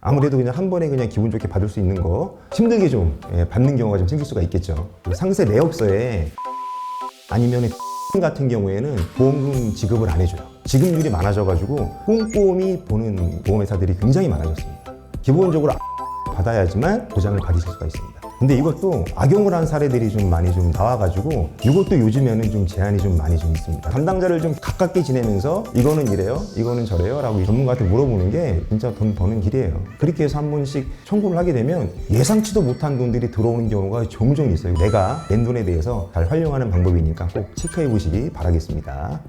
아무래도 그냥 한 번에 그냥 기분 좋게 받을 수 있는 거 힘들게 좀 받는 경우가 좀 생길 수가 있겠죠. 상세 내역서에 아니면 같은 경우에는 보험금 지급을 안 해줘요. 지급률이 많아져가지고 꼼꼼히 보는 보험회사들이 굉장히 많아졌습니다. 기본적으로 받아야지만 보장을 받으실 수가 있습니다. 근데 이것도 악용을 한 사례들이 좀 많이 좀 나와가지고 이것도 요즘에는 좀 제한이 좀 많이 좀 있습니다. 담당자를 좀 가깝게 지내면서 이거는 이래요, 이거는 저래요 라고 전문가한테 물어보는 게 진짜 돈 버는 길이에요. 그렇게 해서 한 번씩 청구를 하게 되면 예상치도 못한 돈들이 들어오는 경우가 종종 있어요. 내가 낸 돈에 대해서 잘 활용하는 방법이니까 꼭 체크해 보시기 바라겠습니다.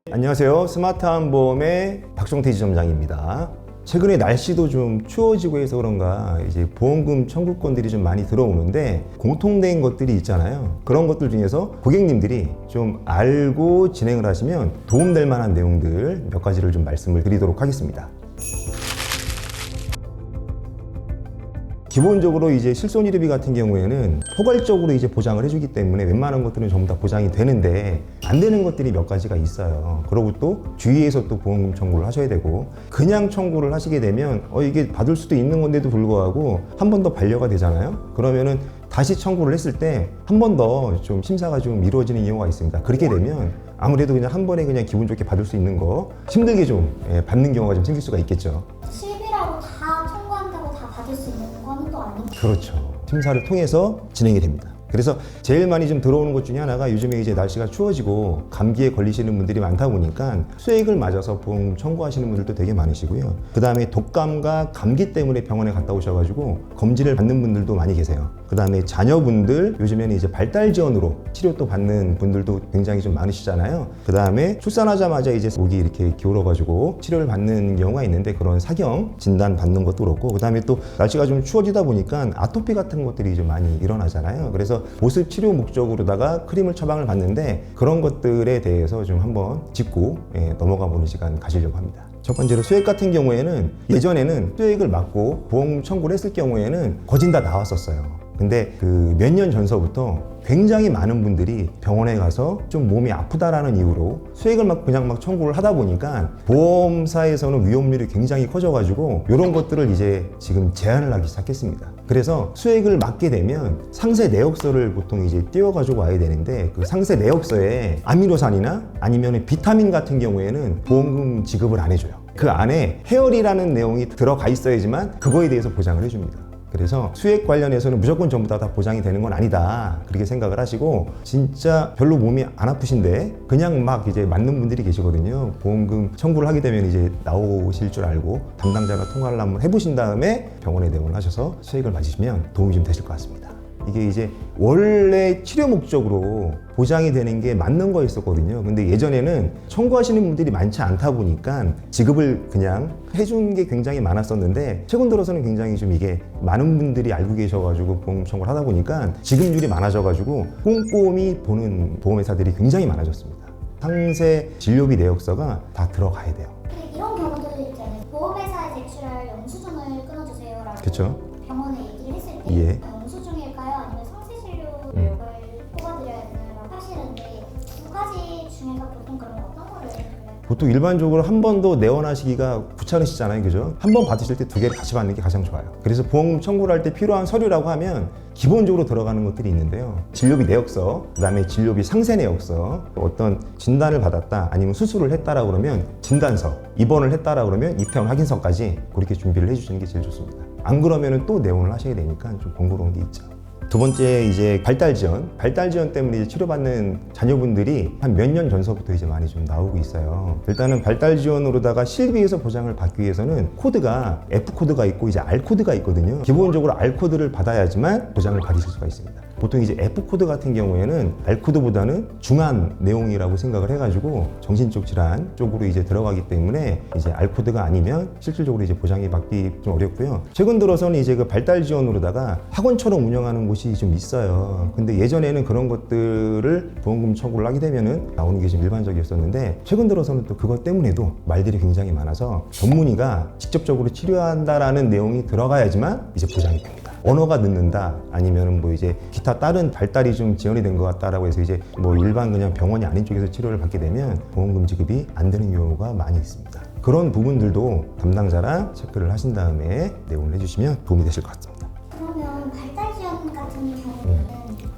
안녕하세요. 스마트한보험의 박종태 지점장입니다. 최근에 날씨도 좀 추워지고 해서 그런가 이제 보험금 청구권들이 좀 많이 들어오는데 공통된 것들이 있잖아요. 그런 것들 중에서 고객님들이 좀 알고 진행을 하시면 도움될 만한 내용들 몇 가지를 좀 말씀을 드리도록 하겠습니다. 기본적으로 이제 실손의료비 같은 경우에는 포괄적으로 이제 보장을 해주기 때문에 웬만한 것들은 전부 다 보장이 되는데 안 되는 것들이 몇 가지가 있어요. 그리고 또 주위에서 또 보험금 청구를 하셔야 되고 그냥 청구를 하시게 되면 이게 받을 수도 있는 건데도 불구하고 한 번 더 반려가 되잖아요. 그러면은 다시 청구를 했을 때 한 번 더 좀 심사가 좀 이루어지는 경우가 있습니다. 그렇게 되면 아무래도 그냥 한 번에 그냥 기분 좋게 받을 수 있는 거 힘들게 좀 받는 경우가 좀 생길 수가 있겠죠. 실비라고 다 청구한다고 다 받을 수 있는 건 또 아니고. 그렇죠. 심사를 통해서 진행이 됩니다. 그래서 제일 많이 좀 들어오는 것 중에 하나가 요즘에 이제 날씨가 추워지고 감기에 걸리시는 분들이 많다 보니까 수액을 맞아서 보험 청구하시는 분들도 되게 많으시고요. 그 다음에 독감과 감기 때문에 병원에 갔다 오셔가지고 검진을 받는 분들도 많이 계세요. 그 다음에 자녀분들 요즘에는 이제 발달 지원으로 치료 또 받는 분들도 굉장히 좀 많으시잖아요. 그 다음에 출산하자마자 이제 목이 이렇게 기울어가지고 치료를 받는 경우가 있는데 그런 사경 진단 받는 것도 그렇고 그 다음에 또 날씨가 좀 추워지다 보니까 아토피 같은 것들이 좀 많이 일어나잖아요. 그래서 보습 치료 목적으로다가 크림을 처방을 받는데 그런 것들에 대해서 좀 한번 짚고 넘어가 보는 시간 가지려고 합니다. 첫 번째로 수액 같은 경우에는 예전에는 수액을 맞고 보험 청구를 했을 경우에는 거진 다 나왔었어요. 근데 그 몇 년 전서부터 굉장히 많은 분들이 병원에 가서 좀 몸이 아프다라는 이유로 수액을 그냥 청구를 하다 보니까 보험사에서는 위험률이 굉장히 커져가지고 이런 것들을 이제 지금 제한을 하기 시작했습니다. 그래서 수액을 맞게 되면 상세 내역서를 보통 이제 띄워가지고 와야 되는데 그 상세 내역서에 아미노산이나 아니면 비타민 같은 경우에는 보험금 지급을 안 해줘요. 그 안에 헤어리라는 내용이 들어가 있어야지만 그거에 대해서 보장을 해줍니다. 그래서 수액 관련해서는 무조건 전부 다 보장이 되는 건 아니다 그렇게 생각을 하시고 진짜 별로 몸이 안 아프신데 그냥 막 이제 맞는 분들이 계시거든요. 보험금 청구를 하게 되면 이제 나오실 줄 알고 담당자가 통화를 한번 해보신 다음에 병원에 내원을 하셔서 수액을 맞으시면 도움이 좀 되실 것 같습니다. 이게 이제 원래 치료 목적으로 보장이 되는 게 맞는 거였었거든요. 근데 예전에는 청구하시는 분들이 많지 않다 보니까 지급을 그냥 해준 게 굉장히 많았었는데 최근 들어서는 굉장히 좀 이게 많은 분들이 알고 계셔가지고 보험 청구를 하다 보니까 지급률이 많아져가지고 꼼꼼히 보는 보험회사들이 굉장히 많아졌습니다. 상세 진료비 내역서가 다 들어가야 돼요. 근데 이런 경우도 있잖아요. 보험회사에 제출할 영수증을 끊어주세요라고 그쵸? 병원에 얘기를 했을 때 예. 영수증일까요? 아니면 상세진료 내역을 뽑아드려야 되나라고 하시는데 두 가지 중에서 보통 그럼 어떤 거를 보통 일반적으로 한 번 더 내원하시기가 귀찮으시잖아요. 그죠? 한 번 받으실 때 두 개를 같이 받는 게 가장 좋아요. 그래서 보험 청구를 할 때 필요한 서류라고 하면 기본적으로 들어가는 것들이 있는데요. 진료비 내역서, 그 다음에 진료비 상세 내역서, 어떤 진단을 받았다 아니면 수술을 했다라고 그러면 진단서, 입원을 했다라고 그러면 입원 확인서까지 그렇게 준비를 해주시는 게 제일 좋습니다. 안 그러면 또 내원을 하셔야 되니까 좀 번거로운 게 있죠. 두 번째 이제 발달 지원 때문에 이제 치료받는 자녀분들이 한 몇 년 전서부터 이제 많이 좀 나오고 있어요. 일단은 발달 지원으로다가 실비에서 보장을 받기 위해서는 코드가 F 코드가 있고 이제 R 코드가 있거든요. 기본적으로 R 코드를 받아야지만 보장을 받으실 수가 있습니다. 보통 이제 F 코드 같은 경우에는 R 코드보다는 중한 내용이라고 생각을 해가지고 정신적 질환 쪽으로 이제 들어가기 때문에 이제 R 코드가 아니면 실질적으로 이제 보장이 받기 좀 어렵고요. 최근 들어서는 이제 그 발달 지원으로다가 학원처럼 운영하는 곳이 좀 있어요. 근데 예전에는 그런 것들을 보험금 청구를 하게 되면은 나오는 게 좀 일반적이었었는데 최근 들어서는 또 그것 때문에도 말들이 굉장히 많아서 전문의가 직접적으로 치료한다라는 내용이 들어가야지만 이제 보장이 됩니다. 언어가 늦는다 아니면은 뭐 이제 기타 다른 발달이 좀 지연이 된 것 같다라고 해서 이제 뭐 일반 그냥 병원이 아닌 쪽에서 치료를 받게 되면 보험금 지급이 안 되는 경우가 많이 있습니다. 그런 부분들도 담당자랑 체크를 하신 다음에 내용을 해주시면 도움이 되실 것 같습니다. 그러면 발달 지원 같은 경우는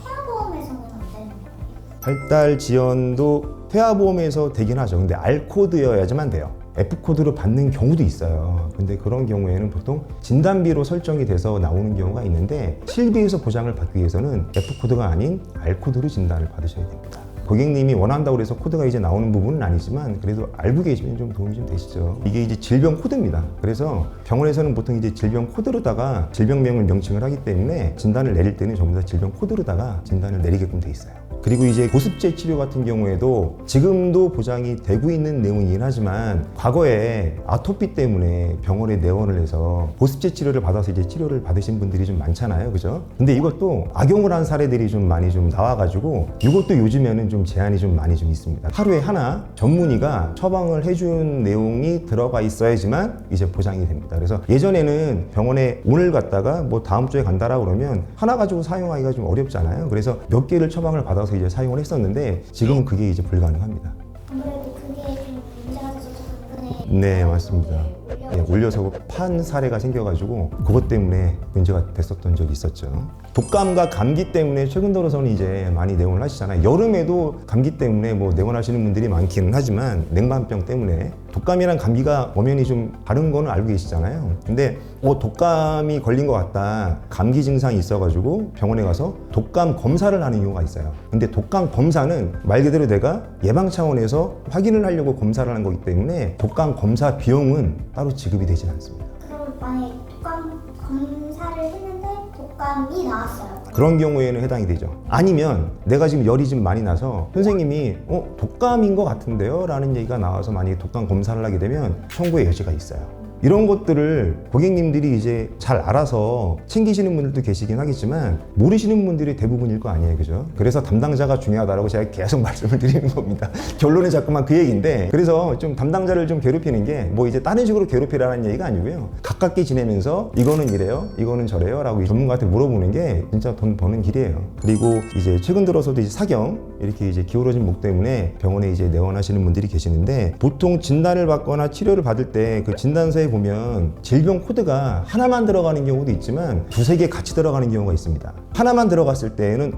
태아보험에서는 안 되는 거예요? 발달 지연도 태아보험에서 되긴 하죠. 근데 R코드여야지만 돼요. F코드로 받는 경우도 있어요. 근데 그런 경우에는 보통 진단비로 설정이 돼서 나오는 경우가 있는데 실비에서 보장을 받기 위해서는 F코드가 아닌 R코드로 진단을 받으셔야 됩니다. 고객님이 원한다고 해서 코드가 이제 나오는 부분은 아니지만 그래도 알고 계시면 좀 도움이 좀 되시죠. 이게 이제 질병 코드입니다. 그래서 병원에서는 보통 이제 질병 코드로다가 질병명을 명칭을 하기 때문에 진단을 내릴 때는 전부 다 질병 코드로다가 진단을 내리게끔 돼 있어요. 그리고 이제 보습제 치료 같은 경우에도 지금도 보장이 되고 있는 내용이긴 하지만 과거에 아토피 때문에 병원에 내원을 해서 보습제 치료를 받아서 이제 치료를 받으신 분들이 좀 많잖아요. 그죠? 근데 이것도 악용을 한 사례들이 좀 많이 좀 나와가지고 이것도 요즘에는 좀 제한이 좀 많이 좀 있습니다. 하루에 하나 전문의가 처방을 해준 내용이 들어가 있어야지만 이제 보장이 됩니다. 그래서 예전에는 병원에 오늘 갔다가 뭐 다음 주에 간다라고 그러면 하나 가지고 사용하기가 좀 어렵잖아요. 그래서 몇 개를 처방을 받아서 이제 사용을 했었는데 지금은 그게 이제 불가능합니다. 아무래도 그게 좀 문제가 돼서 최근에 네, 맞습니다. 네, 올려서 판 사례가 생겨가지고 그것 때문에 문제가 됐었던 적이 있었죠. 독감과 감기 때문에 최근 들어서는 이제 많이 내원을 하시잖아요. 여름에도 감기 때문에 뭐 내원하시는 분들이 많기는 하지만 냉방병 때문에 독감이랑 감기가 엄연히 좀 다른 거는 알고 계시잖아요. 근데 독감이 걸린 것 같다, 감기 증상이 있어가지고 병원에 가서 독감 검사를 하는 경우가 있어요. 근데 독감 검사는 말 그대로 내가 예방 차원에서 확인을 하려고 검사를 하는 거기 때문에 독감 검사 비용은 따로 지급이 되진 않습니다. 그럼 만약에 독감 검사를 했는데 독감이 나왔어요. 그런 경우에는 해당이 되죠. 아니면 내가 지금 열이 좀 많이 나서 선생님이 독감인 것 같은데요? 라는 얘기가 나와서 만약에 독감 검사를 하게 되면 청구의 여지가 있어요. 이런 것들을 고객님들이 이제 잘 알아서 챙기시는 분들도 계시긴 하겠지만 모르시는 분들이 대부분일 거 아니에요. 그죠? 그래서 담당자가 중요하다고 제가 계속 말씀을 드리는 겁니다. 결론은 자꾸만 그 얘기인데, 그래서 좀 담당자를 좀 괴롭히는 게 뭐 이제 다른 식으로 괴롭히라는 얘기가 아니고요. 가깝게 지내면서 이거는 이래요, 이거는 저래요 라고 전문가한테 물어보는 게 진짜 돈 버는 길이에요. 그리고 이제 최근 들어서도 이제 사경 이렇게 이제 기울어진 목 때문에 병원에 이제 내원하시는 분들이 계시는데, 보통 진단을 받거나 치료를 받을 때 그 진단서에 보면 질병 코드가 하나만 들어가는 경우도 있지만 두세 개 같이 들어가는 경우가 있습니다. 하나만 들어갔을 때에는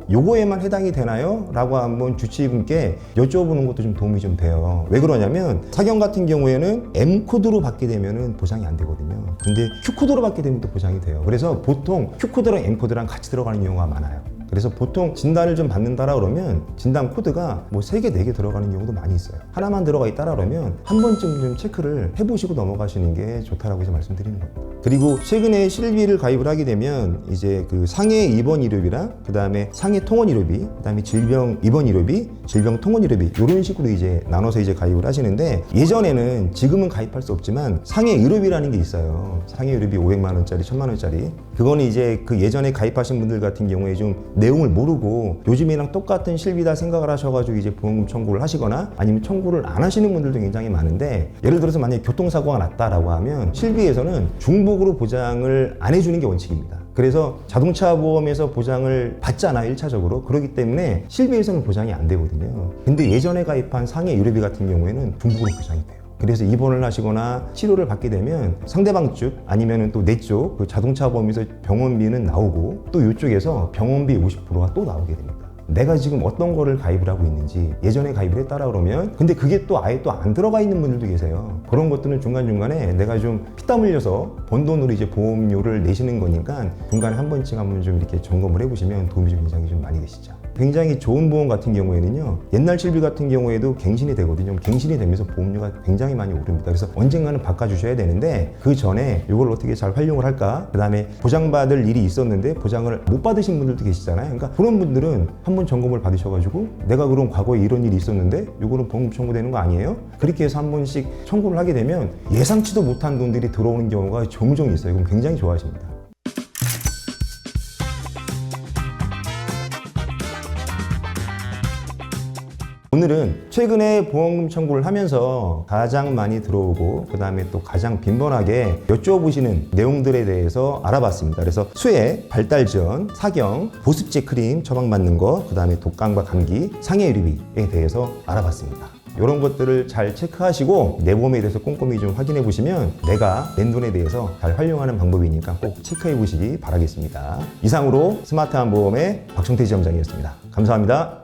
요거에만 해당이 되나요? 라고 한번 주치의분께 여쭤보는 것도 좀 도움이 좀 돼요. 왜 그러냐면 사경 같은 경우에는 M코드로 받게 되면은 보장이 안 되거든요. 근데 Q코드로 받게 되면 또 보장이 돼요. 그래서 보통 Q코드랑 M코드랑 같이 들어가는 경우가 많아요. 그래서 보통 진단을 좀 받는다라 그러면 진단 코드가 뭐 3개, 4개 들어가는 경우도 많이 있어요. 하나만 들어가 있다라 그러면 한 번쯤 좀 체크를 해보시고 넘어가시는 게 좋다라고 이제 말씀드리는 겁니다. 그리고 최근에 실비를 가입을 하게 되면 이제 그 상해 입원 의료비랑 그 다음에 상해 통원 의료비, 그 다음에 질병 입원 의료비, 질병 통원 의료비 이런 식으로 이제 나눠서 이제 가입을 하시는데, 예전에는 지금은 가입할 수 없지만 상해 의료비라는 게 있어요. 상해 의료비 500만 원짜리, 1000만 원짜리. 그거는 이제 그 예전에 가입하신 분들 같은 경우에 좀 내용을 모르고 요즘이랑 똑같은 실비다 생각을 하셔가지고 이제 보험금 청구를 하시거나 아니면 청구를 안 하시는 분들도 굉장히 많은데, 예를 들어서 만약에 교통사고가 났다라고 하면 실비에서는 중복으로 보장을 안 해주는 게 원칙입니다. 그래서 자동차 보험에서 보장을 받잖아요, 1차적으로. 그렇기 때문에 실비에서는 보장이 안 되거든요. 근데 예전에 가입한 상해 의료비 같은 경우에는 중복으로 보장이 돼요. 그래서 입원을 하시거나 치료를 받게 되면 상대방 쪽 아니면 또 내 쪽 그 자동차 보험에서 병원비는 나오고 또 이쪽에서 병원비 50%가 또 나오게 됩니다. 내가 지금 어떤 거를 가입을 하고 있는지, 예전에 가입을 했다라 그러면 근데 그게 또 아예 또 안 들어가 있는 분들도 계세요. 그런 것들은 중간중간에 내가 좀 피땀 흘려서 번 돈으로 이제 보험료를 내시는 거니까 중간에 한 번씩 한번 좀 이렇게 점검을 해보시면 도움이 좀 굉장히 좀 많이 되시죠. 굉장히 좋은 보험 같은 경우에는요, 옛날 실비 같은 경우에도 갱신이 되거든요. 갱신이 되면서 보험료가 굉장히 많이 오릅니다. 그래서 언젠가는 바꿔주셔야 되는데 그 전에 이걸 어떻게 잘 활용을 할까, 그 다음에 보장받을 일이 있었는데 보장을 못 받으신 분들도 계시잖아요. 그러니까 그런 분들은 한번 점검을 받으셔가지고 내가 그럼 과거에 이런 일이 있었는데 이거는 보험금 청구되는 거 아니에요? 그렇게 해서 한 번씩 청구를 하게 되면 예상치도 못한 돈들이 들어오는 경우가 종종 있어요. 그럼 굉장히 좋아하십니다. 오늘은 최근에 보험금 청구를 하면서 가장 많이 들어오고 그 다음에 또 가장 빈번하게 여쭤보시는 내용들에 대해서 알아봤습니다. 그래서 수액, 발달전, 사경, 보습제 크림 처방받는 거, 그 다음에 독감과 감기, 상해유리비에 대해서 알아봤습니다. 이런 것들을 잘 체크하시고 내 보험에 대해서 꼼꼼히 좀 확인해 보시면 내가 낸 돈에 대해서 잘 활용하는 방법이니까 꼭 체크해 보시기 바라겠습니다. 이상으로 스마트한 보험의 박성태 지점장이었습니다. 감사합니다.